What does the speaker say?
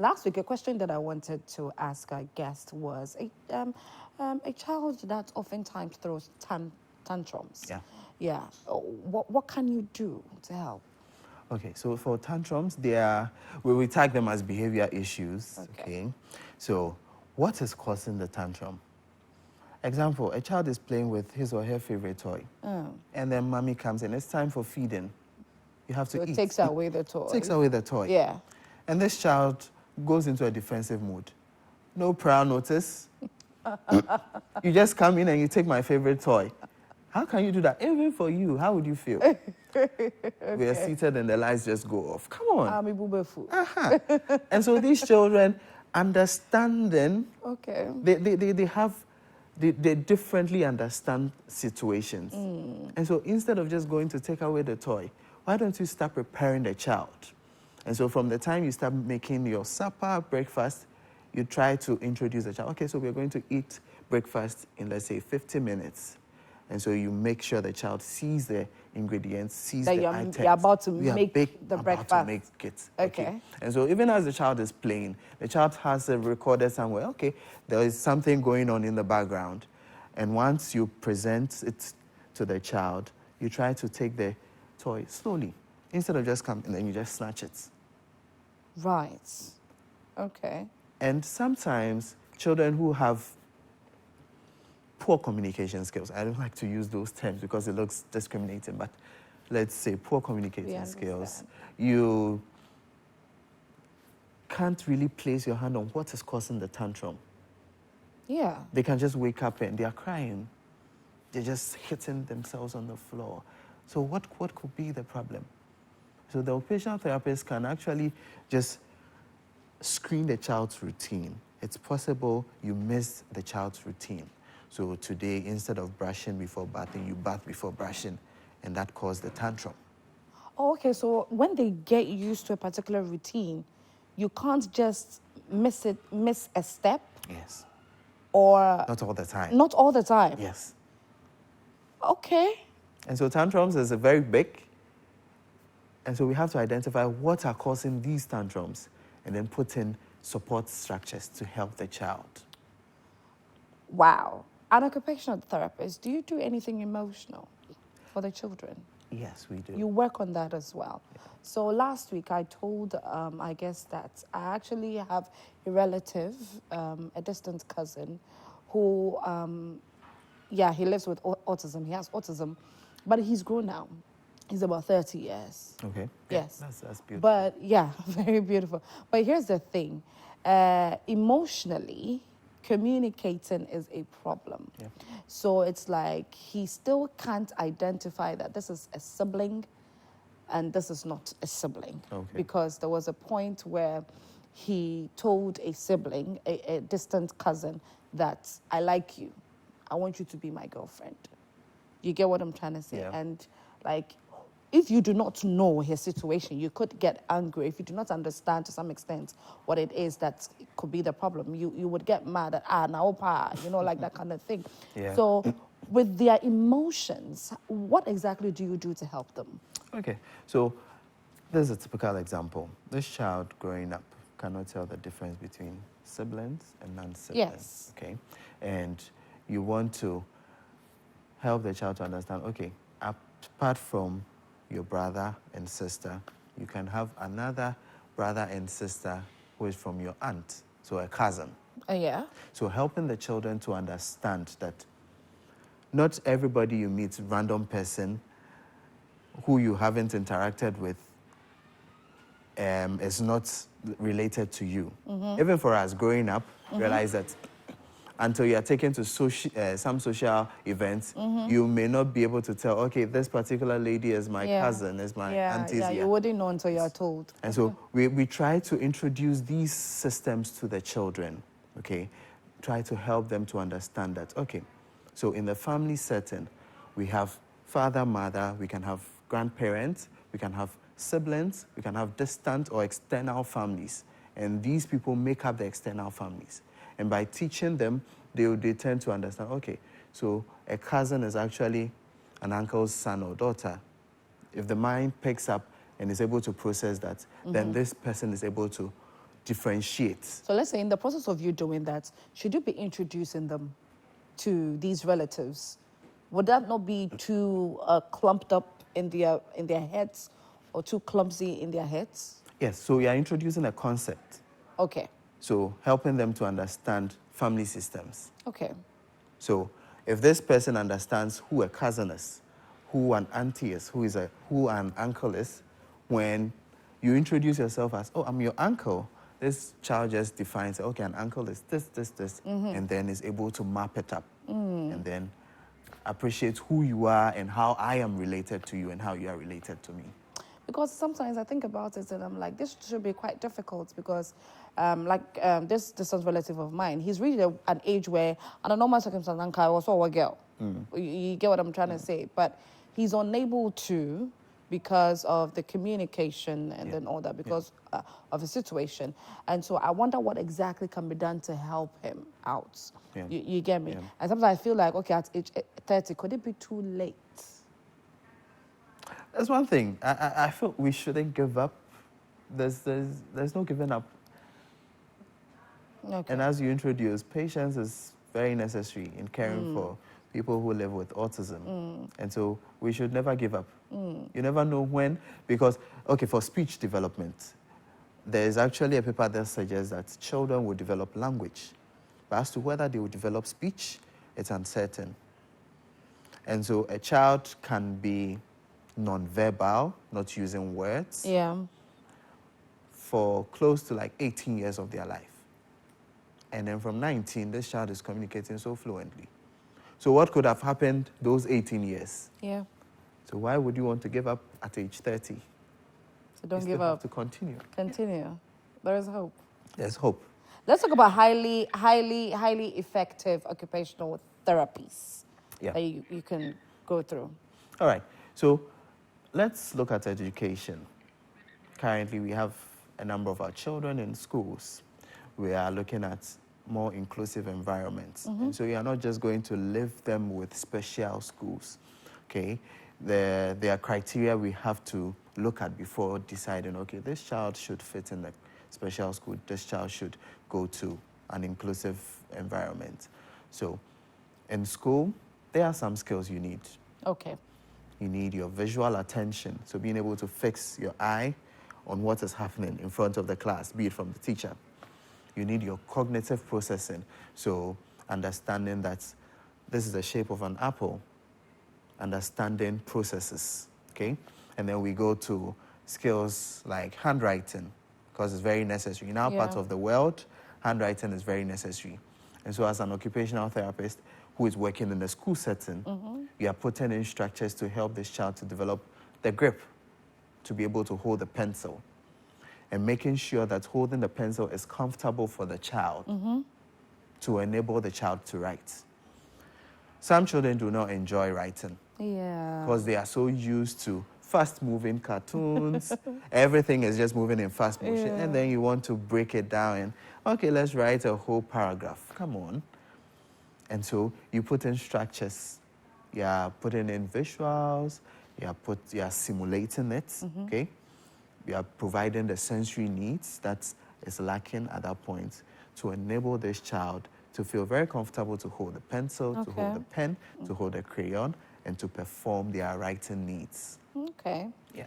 Last week, a question that I wanted to ask our guest was a child that oftentimes throws tantrums. Yeah. Yeah. What can you do to help? Okay, so for tantrums, we tag them as behavior issues. Okay. So what is causing the tantrum? Example, a child is playing with his or her favorite toy. And then mommy comes in, it's time for feeding. You have to So eat. it takes away the toy. Takes away the toy. Yeah. And this child goes into a defensive mood. No prior notice. You just come in and you take my favorite toy. How can you do that? Even for you, how would you feel? We are seated and the lights just go off. Come on. I'm a boober food. And so these children understanding, Okay. they differently understand situations. And so instead of just going to take away the toy, why don't you start preparing the child? And so from the time you start making your supper, breakfast, you try to introduce the child. Okay, so we're going to eat breakfast in, let's say, 50 minutes. And so you make sure the child sees the ingredients, sees That the you're items. about to make the breakfast. To make it. Okay. And so even as the child is playing, the child has a recorder somewhere. Okay, there is something going on in the background. And once you present it to the child, you try to take the toy slowly. Instead of just come and then you just snatch it. Right. Okay. And sometimes children who have poor communication skills, I don't like to use those terms because it looks discriminating, but let's say poor communicating skills, you can't really place your hand on what is causing the tantrum. Yeah. They can just wake up and they are crying. They're just hitting themselves on the floor. So what could be the problem? So the occupational therapist can actually just screen the child's routine. It's possible you miss the child's routine. So today, instead of brushing before bathing, you bath before brushing, and that caused the tantrum. Oh, okay. So when they get used to a particular routine, you can't just miss a step? Yes. Or... Not all the time. Not all the time? Yes. Okay. And so tantrums is very big. And so we have to identify what are causing these tantrums and then put in support structures to help the child. Wow. An occupational therapist, do you do anything emotional for the children? Yes, we do. You work on that as well. Yeah. So last week I told, I guess, that I actually have a relative, a distant cousin, who, he lives with autism. He has autism, but he's grown now. He's about 30 years. Okay. Yes. That's beautiful. But yeah, very beautiful. But here's the thing. Emotionally, communicating is a problem. Yeah. So it's like he still can't identify that this is a sibling and this is not a sibling. Okay. Because there was a point where he told a sibling, a distant cousin, that I like you. I want you to be my girlfriend. You get what I'm trying to say? Yeah. And like, if you do not know his situation, you could get angry. If you do not understand to some extent what it is that could be the problem, you would get mad at, like that kind of thing. Yeah. So with their emotions, what exactly do you do to help them? Okay, so there's a typical example. This child growing up cannot tell the difference between siblings and non-siblings. Yes. Okay, and you want to help the child to understand, okay, apart from your brother and sister, you can have another brother and sister who is from your aunt, so a cousin. Yeah. So helping the children to understand that not everybody you meet, random person who you haven't interacted with, is not related to you. Mm-hmm. Even for us growing up, realize that until you are taken to some social events, you may not be able to tell, okay, this particular lady is my cousin, is my auntie. Yeah, you wouldn't know until you're told. And so we try to introduce these systems to the children, okay? Try to help them to understand that, okay, so in the family setting, we have father, mother, we can have grandparents, we can have siblings, we can have distant or external families. And these people make up the external families. And by teaching them, they tend to understand, okay, so a cousin is actually an uncle's son or daughter. If the mind picks up and is able to process that, then this person is able to differentiate. So let's say in the process of you doing that, should you be introducing them to these relatives? Would that not be too clumped up in their heads, or too clumsy in their heads? Yes, so we are introducing a concept. Okay. So helping them to understand family systems. Okay. So if this person understands who a cousin is, who an auntie is, who an uncle is, when you introduce yourself as, oh, I'm your uncle, this child just defines, okay, an uncle is this, and then is able to map it up, and then appreciate who you are and how I am related to you and how you are related to me. Because sometimes I think about it and I'm like, this should be quite difficult because, this distant relative of mine, he's really an age where, under normal circumstances, I was all a girl. You get what I'm trying to say? But he's unable to, because of the communication and then all that, because of the situation. And so I wonder what exactly can be done to help him out. Yeah. You get me? Yeah. And sometimes I feel like, okay, at age 30, could it be too late? That's one thing. I feel we shouldn't give up. There's no giving up. Okay. And as you introduce, patience is very necessary in caring for people who live with autism. And so we should never give up. You never know when, because, okay, for speech development, there's actually a paper that suggests that children will develop language. But as to whether they will develop speech, it's uncertain. And so a child can be non-verbal, not using words, for close to like 18 years of their life. And then from 19, this child is communicating so fluently. So what could have happened those 18 years? Yeah. So why would you want to give up at age 30? So don't you give still up. have to continue. Continue. There is hope. There's hope. Let's talk about highly effective occupational therapies that you can go through. All right. So let's look at education. Currently, we have a number of our children in schools. We are looking at more inclusive environments. And so you are not just going to leave them with special schools, okay? There are criteria we have to look at before deciding, okay, this child should fit in the special school, this child should go to an inclusive environment. So in school, there are some skills you need. Okay. You need your visual attention, so being able to fix your eye on what is happening in front of the class, be it from the teacher. You need your cognitive processing, so understanding that this is the shape of an apple, understanding processes, okay? And then we go to skills like handwriting, because it's very necessary. In our part of the world, handwriting is very necessary. And so as an occupational therapist who is working in a school setting, you are putting in structures to help this child to develop the grip, to be able to hold the pencil, and making sure that holding the pencil is comfortable for the child to enable the child to write. Some children do not enjoy writing because they are so used to fast-moving cartoons. Everything is just moving in fast motion. And then you want to break it down and, okay, let's write a whole paragraph. Come on. And so you put in structures. You are putting in visuals. You are simulating it, okay? You are providing the sensory needs that is lacking at that point to enable this child to feel very comfortable to hold the pencil, to hold the pen, to hold the crayon, and to perform their writing needs. Okay. Yeah.